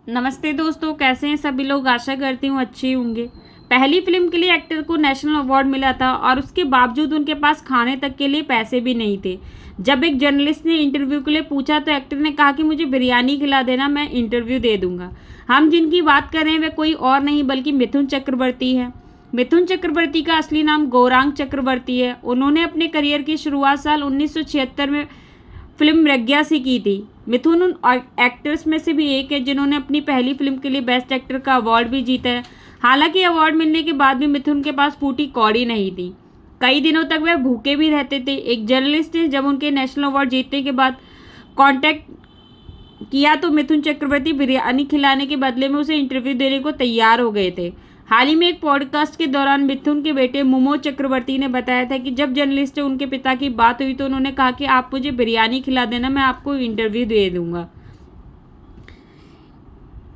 नमस्ते दोस्तों, कैसे हैं सभी लोग। आशा करती हूँ अच्छे होंगे। पहली फिल्म के लिए एक्टर को नेशनल अवार्ड मिला था और उसके बावजूद उनके पास खाने तक के लिए पैसे भी नहीं थे। जब एक जर्नलिस्ट ने इंटरव्यू के लिए पूछा तो एक्टर ने कहा कि मुझे बिरयानी खिला देना, मैं इंटरव्यू दे दूंगा। हम जिनकी बात कर रहे हैं वे कोई और नहीं बल्कि मिथुन चक्रवर्ती है। मिथुन चक्रवर्ती का असली नाम गौरांग चक्रवर्ती है। उन्होंने अपने करियर की शुरुआत साल 1976 में फिल्म प्रज्ञा से की थी। मिथुन उन एक्टर्स में से भी एक है जिन्होंने अपनी पहली फिल्म के लिए बेस्ट एक्टर का अवार्ड भी जीता है। हालांकि अवार्ड मिलने के बाद भी मिथुन के पास फूटी कौड़ी नहीं थी। कई दिनों तक वह भूखे भी रहते थे। एक जर्नलिस्ट ने जब उनके नेशनल अवार्ड जीतने के बाद कांटेक्ट किया तो मिथुन चक्रवर्ती बिरयानी खिलाने के बदले में उसे इंटरव्यू देने को तैयार हो गए थे। हाल ही में एक पॉडकास्ट के दौरान मिथुन के बेटे मोमो चक्रवर्ती ने बताया था कि जब जर्नलिस्ट से उनके पिता की बात हुई तो उन्होंने कहा कि आप मुझे बिरयानी खिला देना, मैं आपको इंटरव्यू दे दूंगा।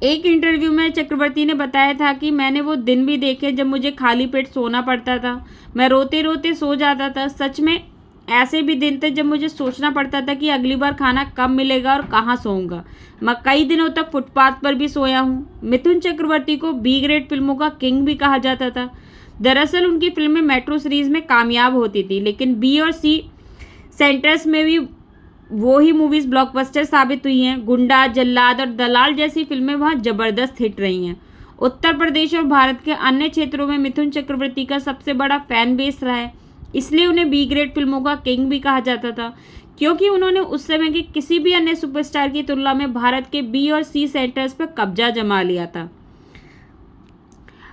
एक इंटरव्यू में चक्रवर्ती ने बताया था कि मैंने वो दिन भी देखे जब मुझे खाली पेट सोना पड़ता था। मैं रोते रोते सो जाता था। सच में ऐसे भी दिन थे जब मुझे सोचना पड़ता था कि अगली बार खाना कब मिलेगा और कहाँ सोऊंगा। मैं कई दिनों तक फुटपाथ पर भी सोया हूँ। मिथुन चक्रवर्ती को बी ग्रेड फिल्मों का किंग भी कहा जाता था। दरअसल उनकी फिल्में मेट्रो सीरीज में कामयाब होती थी, लेकिन बी और सी सेंटर्स में भी वो ही मूवीज़ ब्लॉकबस्टर साबित हुई हैं। गुंडा, जल्लाद और दलाल जैसी फिल्में वहाँ ज़बरदस्त हिट रही हैं। उत्तर प्रदेश और भारत के अन्य क्षेत्रों में मिथुन चक्रवर्ती का सबसे बड़ा फैन बेस रहा है। इसलिए उन्हें बी ग्रेड फिल्मों का किंग भी कहा जाता था, क्योंकि उन्होंने उस समय के किसी भी अन्य सुपरस्टार की तुलना में भारत के बी और सी सेंटर्स पर कब्जा जमा लिया था।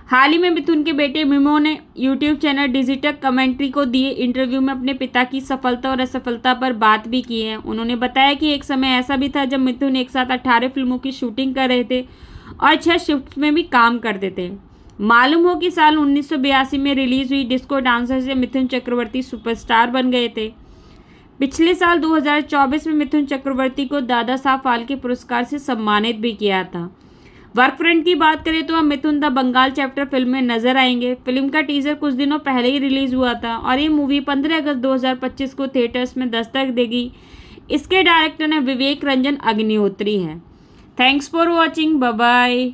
हाल ही में मिथुन के बेटे मिमो ने यूट्यूब चैनल डिजिटल कमेंट्री को दिए इंटरव्यू में अपने पिता की सफलता और असफलता पर बात भी की है। उन्होंने बताया कि एक समय ऐसा भी था जब मिथुन एक साथ 18 फिल्मों की शूटिंग कर रहे थे और 6 शिफ्ट में भी काम करते थे। मालूम हो कि साल 1982 में रिलीज हुई डिस्को डांसर से मिथुन चक्रवर्ती सुपरस्टार बन गए थे। पिछले साल 2024 में मिथुन चक्रवर्ती को दादा साहब फाल्के पुरस्कार से सम्मानित भी किया था। वर्क फ्रंट की बात करें तो हम मिथुन द बंगाल चैप्टर फिल्म में नजर आएंगे। फिल्म का टीजर कुछ दिनों पहले ही रिलीज हुआ था और ये मूवी 15 अगस्त 2025 को थिएटर्स में दस्तक देगी। इसके डायरेक्टर ने विवेक रंजन अग्निहोत्री हैं। Thanks for watching. Bye bye.